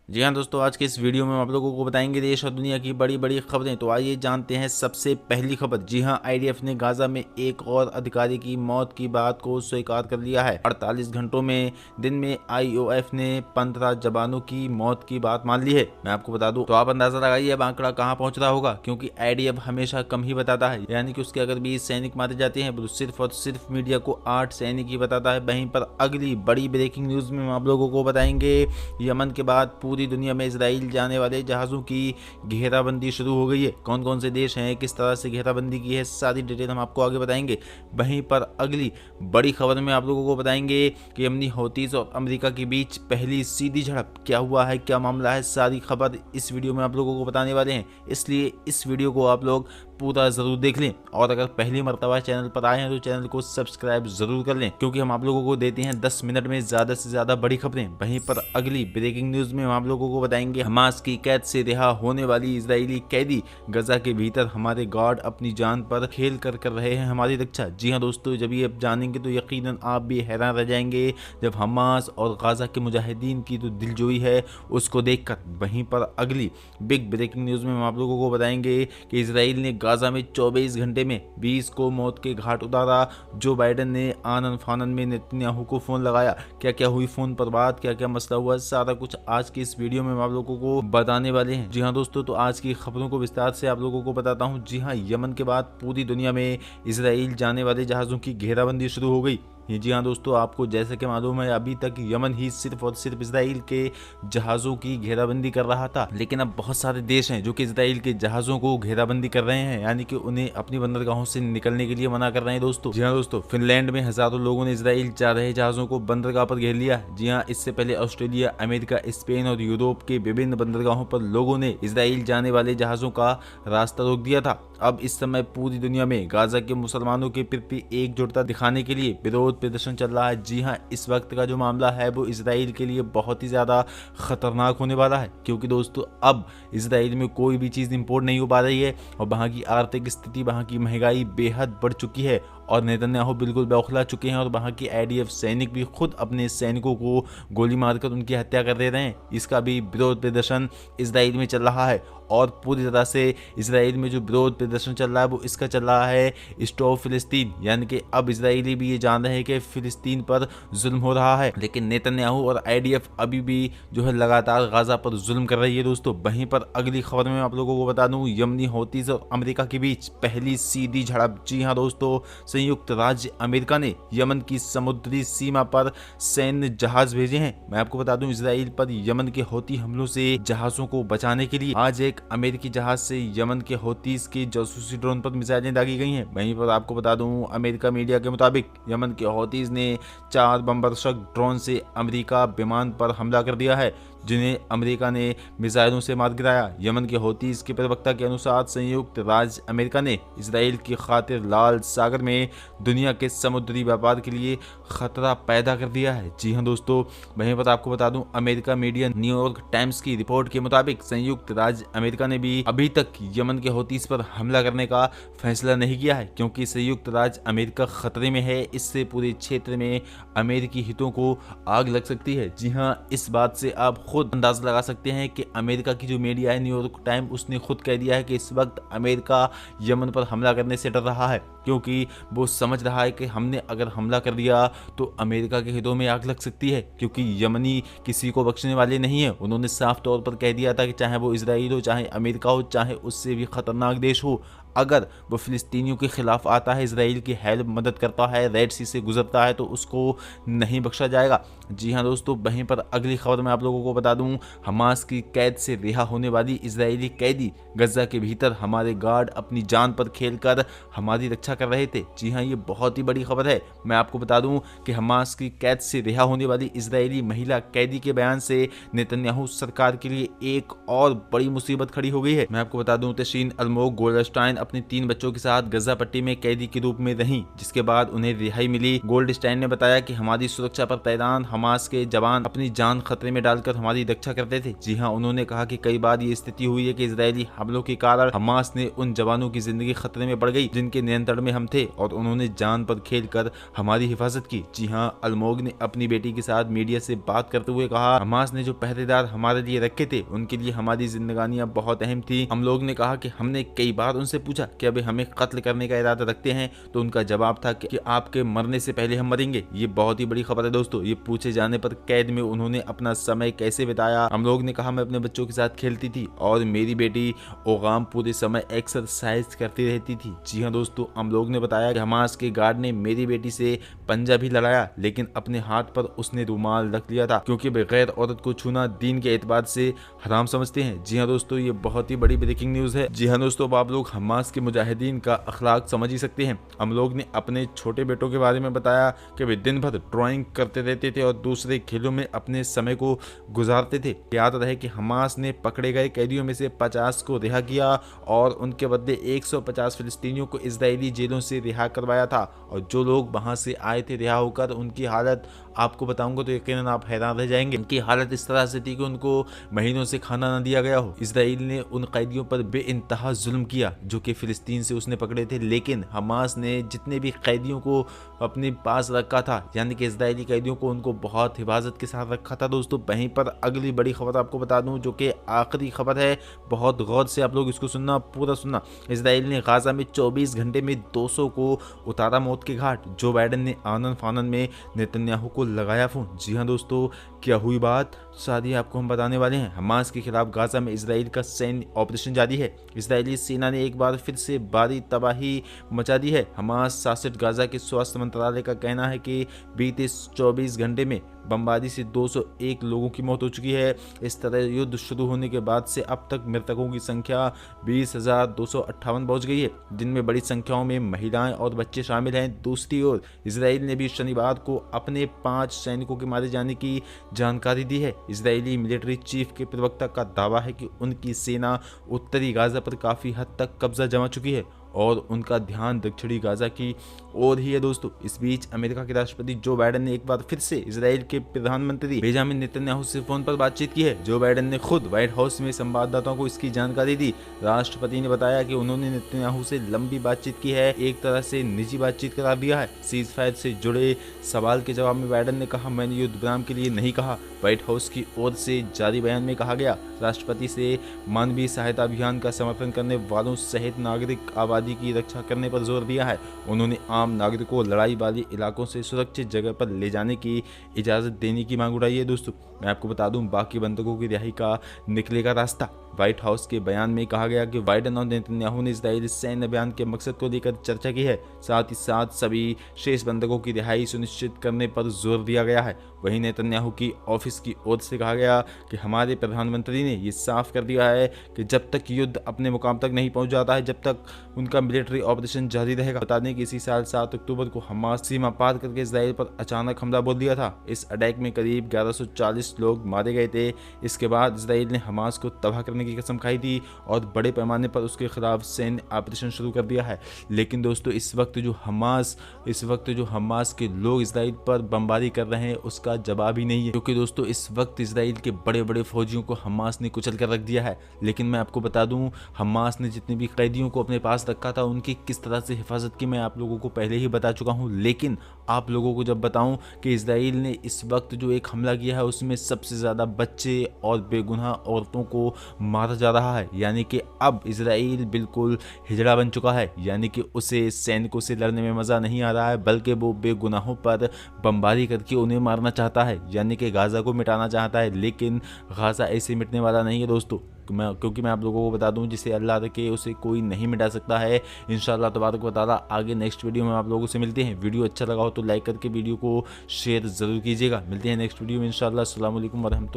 जी हाँ दोस्तों, आज के इस वीडियो में हम आप लोगों को बताएंगे देश और दुनिया की बड़ी बड़ी खबरें। तो आइए जानते हैं सबसे पहली खबर। जी हाँ, आईडीएफ ने गाजा में एक और अधिकारी की मौत की बात को स्वीकार कर लिया है। 48 घंटों में दिन में आईओएफ ने 15 जवानों की मौत की बात मान ली है। मैं आपको बता दूं तो आप अंदाजा लगाइए अब आंकड़ा कहाँ पहुंच रहा होगा, क्योंकि आईडीएफ हमेशा कम ही बताता है। यानी कि उसके अगर 20 सैनिक मारे जाते हैं तो सिर्फ और सिर्फ मीडिया को 8 सैनिक ही बताता है। वहीं पर अगली बड़ी ब्रेकिंग न्यूज में हम आप लोगों को बताएंगे यमन के बाद पूरी दुनिया में इजराइल जाने वाले जहाज़ों की घेराबंदी शुरू हो गई है। कौन कौन से देश हैं, किस तरह से घेराबंदी की है, सारी डिटेल हम आपको आगे बताएंगे। वहीं पर अगली बड़ी खबर में आप लोगों को बताएंगे कि यमनी हौतीस और अमेरिका के बीच पहली सीधी झड़प। क्या हुआ है, क्या मामला है, सारी खबर इस वीडियो में आप लोगों को बताने वाले हैं। इसलिए इस वीडियो को आप लोग पूरा जरूर देख लें, और अगर पहली मर्तबा चैनल पर आए हैं तो चैनल को सब्सक्राइब जरूर कर लें, क्योंकि हम आप लोगों को देते हैं 10 मिनट में ज्यादा से ज्यादा बड़ी खबरें। वहीं पर अगली ब्रेकिंग न्यूज में हम आप लोगों को बताएंगे हमास की कैद से रिहा होने वाली इजरायली कैदी। गजा के भीतर हमारे गार्ड अपनी जान पर खेल कर रहे हैं हमारी रक्षा। जी हाँ दोस्तों, जब ये आप जानेंगे तो यकीनन आप भी हैरान रह जाएंगे जब हमास और गाजा के मुजाहिदीन की जो दिलजोई है उसको देखकर। वहीं पर अगली बिग ब्रेकिंग न्यूज में हम आप लोगों को बताएंगे कि इजराइल ने गाजा में 24 घंटे में 20 को मौत के घाट उतारा। जो बाइडेन ने आनन फानन में नेतन्याहू को फोन लगाया। क्या क्या हुई फोन पर बात, क्या क्या मसला हुआ, सारा कुछ आज की इस वीडियो में हम आप लोगों को बताने वाले हैं। जी हाँ दोस्तों, तो आज की खबरों को विस्तार से आप लोगों को बताता हूँ। जी हाँ, यमन के बाद पूरी दुनिया में इजराइल जाने वाले जहाजों की घेराबंदी शुरू हो गई। जी हाँ दोस्तों, आपको जैसे कि मालूम है अभी तक यमन ही सिर्फ और सिर्फ इजराइल के जहाज़ों की घेराबंदी कर रहा था, लेकिन अब बहुत सारे देश हैं जो कि इजराइल के जहाज़ों को घेराबंदी कर रहे हैं, यानी कि उन्हें अपनी बंदरगाहों से निकलने के लिए मना कर रहे हैं दोस्तों। जी हाँ दोस्तों, फिनलैंड में हजारों लोगों ने इजराइल जा रहे जहाज़ों को बंदरगाह पर घेर लिया। जी हाँ, इससे पहले ऑस्ट्रेलिया, अमेरिका, स्पेन और यूरोप के विभिन्न बंदरगाहों पर लोगों ने इजराइल जाने वाले जहाज़ों का रास्ता रोक दिया था। अब इस समय पूरी दुनिया में गाजा के मुसलमानों के प्रति एकजुटता दिखाने के लिए विरोध प्रदर्शन चल रहा है। जी हाँ, इस वक्त का जो मामला है वो इजराइल के लिए बहुत ही ज़्यादा खतरनाक होने वाला है, क्योंकि दोस्तों अब इजराइल में कोई भी चीज़ इंपोर्ट नहीं हो पा रही है और वहाँ की आर्थिक स्थिति, वहाँ की महंगाई बेहद बढ़ चुकी है और नेतन्याहू बिल्कुल बौखला चुके हैं। और वहाँ की आईडीएफ सैनिक भी खुद अपने सैनिकों को गोली मारकर उनकी हत्या कर दे रहे हैं। इसका भी विरोध प्रदर्शन इजराइल में चल रहा है और पूरी तरह से इजराइल में जो विरोध प्रदर्शन चल रहा है वो इसका चल रहा है स्टॉप फिलिस्तीन, यानी कि अब इजरायली भी ये जान रहे हैं कि फिलिस्तीन पर जुल्म हो रहा है, लेकिन नेतन्याहू और आईडीएफ अभी भी जो है लगातार गाजा पर जुल्म कर रही है दोस्तों। वहीं पर अगली खबर में आप लोगों को बता दूं, यमनी हौतीस और अमेरिका के बीच पहली सीधी झड़प। जी हाँ दोस्तों, संयुक्त राज्य अमेरिका ने यमन की समुद्री सीमा पर सैन्य जहाज भेजे हैं। मैं आपको बता दूं, इजराइल पर यमन के हौती हमलों से जहाजों को बचाने के लिए आज एक अमेरिकी जहाज से यमन के हौतीस के जासूसी ड्रोन पर मिसाइलें दागी गई हैं। वहीं पर आपको बता दूं, अमेरिका मीडिया के मुताबिक यमन के हौतीस ने 4 बमबर्षक ड्रोन से अमेरिका विमान पर हमला कर दिया है, जिन्हें अमेरिका ने मिसाइलों से मार गिराया। यमन के हौतीस के प्रवक्ता के अनुसार संयुक्त राज्य अमेरिका ने इजराइल की खातिर लाल सागर में दुनिया के समुद्री व्यापार के लिए खतरा पैदा कर दिया है। जी हाँ दोस्तों, वहीं पर आपको बता दूं, अमेरिका मीडिया न्यूयॉर्क टाइम्स की रिपोर्ट के मुताबिक संयुक्त राज्य अमेरिका ने भी अभी तक यमन के हौतीस पर हमला करने का फैसला नहीं किया है, क्योंकि संयुक्त राज्य अमेरिका खतरे में है। इससे पूरे क्षेत्र में अमेरिकी हितों को आग लग सकती है। जी हाँ, इस बात से आप खुद अंदाजा लगा सकते हैं कि अमेरिका की जो मीडिया है न्यूयॉर्क टाइम, उसने खुद कह दिया है कि इस वक्त अमेरिका यमन पर हमला करने से डर रहा है, क्योंकि वो समझ रहा है कि हमने अगर हमला कर दिया तो अमेरिका के हितों में आग लग सकती है, क्योंकि यमनी किसी को बख्शने वाले नहीं है। उन्होंने साफ तौर पर कह दिया था कि चाहे वो इजराइल हो, चाहे अमेरिका हो, चाहे उससे भी खतरनाक देश हो, अगर वो फिलिस्तीनियों के खिलाफ आता है, इजराइल की हेल्प मदद करता है, रेड सी से गुजरता है, तो उसको नहीं बख्शा जाएगा। जी हाँ दोस्तों, वहीं पर अगली खबर मैं आप लोगों को बता दूं, हमास की कैद से रिहा होने वाली इजरायली कैदी। गजा के भीतर हमारे गार्ड अपनी जान पर खेलकर हमारी रक्षा कर रहे थे। जी हाँ, ये बहुत ही बड़ी खबर है। मैं आपको बता दूं कि हमास की कैद से रिहा होने वाली इजरायली महिला कैदी के बयान से नेतन्याहू सरकार के लिए एक और बड़ी मुसीबत खड़ी हो गई है। मैं आपको बता दूं, तशीन अलमोग गोल्डस्टाइन अपने 3 बच्चों के साथ गजा पट्टी में कैदी के रूप में रहीं, जिसके बाद उन्हें रिहाई मिली। गोल्डस्टाइन ने बताया कि हमारी सुरक्षा पर तैनात हमास के जवान अपनी जान खतरे में डालकर हमारी रक्षा करते थे। जी हाँ, उन्होंने कहा कि कई बार ये स्थिति हुई है कि इजरायली हमलों के कारण हमास ने उन जवानों की जिंदगी खतरे में पड़ गई जिनके नियंत्रण में हम थे, और उन्होंने जान पर खेलकर हमारी हिफाजत की। जी हाँ, अलमोग ने अपनी बेटी के साथ मीडिया से बात करते हुए कहा, हमास ने जो पहरेदार हमारे लिए रखे थे उनके लिए हमारी जिंदगानियां बहुत अहम थी। हम लोग ने कहा कि हमने कई बार उनसे पूछा कि अभी हमें कत्ल करने का इरादा रखते हैं, तो उनका जवाब था कि आपके मरने से पहले हम मरेंगे। ये बहुत ही बड़ी खबर है दोस्तों। ये पूछे जाने पर कैद में उन्होंने अपना समय कैसे बिताया, हम लोग ने कहा मैं अपने बच्चों के साथ खेलती थी और मेरी बेटी ओगाम पूरे समय एक्सरसाइज करती रहती थी। जी हाँ दोस्तों, हम लोग ने बताया कि हमास के गार्ड ने मेरी बेटी से पंजा भी लड़ाया, लेकिन अपने हाथ पर उसने रुमाल रख लिया था, क्योंकि बगैर औरत को छूना दीन के एतबार से हराम समझते हैं। जी हाँ दोस्तों, ये बहुत ही बड़ी ब्रेकिंग न्यूज है। जी हाँ दोस्तों, अब आप लोग हमास के मुजाहिदीन का अखलाक समझ ही सकते हैं। हम लोग ने अपने छोटे बेटों के बारे में बताया कि वे दिन भर ड्राइंग करते रहते थे और दूसरे खेलों में अपने समय को गुजारते थे। याद रहे कि हमास ने पकड़े गए कैदियों में से 50 को रिहा किया और उनके बदले 150 फिलिस्तीनियों को इजरायली जेलों से रिहा करवाया था, और जो लोग वहां से आए थे रिहा होकर, उनकी हालत आपको बताऊंगा तो यकीनन आप हैरान रह जाएंगे। उनकी हालत इस तरह से थी कि उनको महीनों से खाना न दिया गया हो। इजराइल ने उन कैदियों पर बेइंतहा जुल्म किया जो कि फिलिस्तीन से उसने पकड़े थे, लेकिन हमास ने जितने भी कैदियों को अपने पास रखा था, यानी कि इजरायली कैदियों को, उनको बहुत हिफाजत के साथ रखा था दोस्तों। वहीं पर अगली बड़ी खबर आपको बता दूं, जो कि आखिरी खबर है, बहुत गौर से आप लोग इसको सुनना, पूरा सुनना। इजराइल ने गाजा में 24 घंटे में 200 को उतारा मौत के घाट। जो बाइडन ने आनन फानन में नेतन्याहू को लगाया फोन। जी हाँ दोस्तों, क्या हुई बात, सारी आपको हम बताने वाले हैं। हमास के खिलाफ गाजा में इजराइल का सैन्य ऑपरेशन जारी है। इजरायली सेना ने एक बार फिर से भारी तबाही मचा दी है। हमास शासित गाजा के स्वास्थ्य मंत्रालय का कहना है कि बीते 24 घंटे में बमबारी से 201 लोगों की मौत हो चुकी है। इस तरह युद्ध शुरू होने के बाद से अब तक मृतकों की संख्या 20,258 पहुंच गई है, जिनमें बड़ी संख्याओं में महिलाएं और बच्चे शामिल हैं। दूसरी ओर इजराइल ने भी शनिवार को अपने 5 सैनिकों के मारे जाने की जानकारी दी है। इजरायली मिलिट्री चीफ के प्रवक्ता का दावा है कि उनकी सेना उत्तरी गाजा पर काफी हद तक कब्जा जमा चुकी है और उनका ध्यान दक्षिणी गाजा की ओर ही है दोस्तों। इस बीच अमेरिका के राष्ट्रपति जो बाइडन ने एक बार फिर से इजराइल के प्रधानमंत्री बेंजामिन नेतन्याहू से फोन पर बातचीत की है। जो बाइडन ने खुद व्हाइट हाउस में संवाददाताओं को इसकी जानकारी दी। राष्ट्रपति ने बताया कि उन्होंने नेतन्याहू से लंबी बातचीत की है, एक तरह से निजी बातचीत करार दिया है। सीज फायर से जुड़े सवाल के जवाब में बाइडन ने कहा, मैंने युद्ध विराम के लिए नहीं कहा। व्हाइट हाउस की ओर से जारी बयान में कहा गया, राष्ट्रपति से मानवीय सहायता अभियान का समर्थन करने वालों सहित नागरिक आबादी की रक्षा करने पर जोर दिया है। उन्होंने आम नागरिकों को लड़ाई वाले इलाकों से सुरक्षित जगह पर ले जाने की इजाजत देने की मांग उठाई है दोस्तों। मैं आपको बता दूं, बाकी बंधकों की रिहाई का निकलेगा रास्ता। व्हाइट हाउस के बयान में कहा गया कि बाइडन और नेतन्याहू ने इजरायली सैन्य अभियान के मकसद को लेकर चर्चा की है। साथ ही साथ सभी शेष बंधकों की रिहाई सुनिश्चित करने पर जोर दिया गया है। वहीं नेतन्याहू की ऑफिस की ओर से कहा गया कि हमारे प्रधानमंत्री ने ये साफ कर दिया है कि जब तक युद्ध अपने मुकाम तक नहीं पहुंच जाता है, जब तक उनका मिलिट्री ऑपरेशन जारी रहेगा। बता दें कि इसी साल 7 अक्टूबर को हमास सीमा पार करके इजराइल पर अचानक हमला बोल दिया था। इस अटैक में करीब 1140 लोग मारे गए थे। इसके बाद इजराइल ने हमास को तबाह करने की कसम खाई थी और बड़े पैमाने पर उसके खिलाफ सैन्य ऑपरेशन शुरू कर दिया है। लेकिन दोस्तों, इस वक्त जो हमास के लोग इजराइल पर बमबारी कर रहे हैं, उसका जवाब ही नहीं है, क्योंकि दोस्तों इस वक्त इजराइल के बड़े बड़े फौजियों को हमास ने कुचल कर रख दिया है। लेकिन मैं आपको बता दूं, हमास ने जितने भी कैदियों को अपने पास रखा था, उनकी किस तरह से हिफाजत की, मैं आप लोगों को पहले ही बता चुका हूं। लेकिन आप लोगों को जब बताऊं कि इजराइल ने इस वक्त जो एक हमला किया है, उसमें सबसे ज्यादा बच्चे और बेगुनाह औरतों को मारा जा रहा है। यानी कि अब इजराइल बिल्कुल हिजड़ा बन चुका है। यानी कि उसे सैनिकों से लड़ने में मजा नहीं आ रहा है, बल्कि वो बेगुनाहों पर बमबारी करके उन्हें मारना चाहता है, यानी कि गाजा को मिटाना चाहता है। लेकिन गाजा ऐसे मिटने वाला नहीं है दोस्तों, क्योंकि मैं आप लोगों को बता दूं, जिसे अल्लाह रखे उसे कोई नहीं मिटा सकता है। इंशाअल्लाह तबारक व तआला आगे नेक्स्ट वीडियो में आप लोगों से मिलते हैं। वीडियो अच्छा लगा हो तो लाइक करके वीडियो को शेयर जरूर कीजिएगा। मिलते हैं नेक्स्ट वीडियो में इंशाअल्लाह। अस्सलाम वालेकुम व रहमतुल्लाह।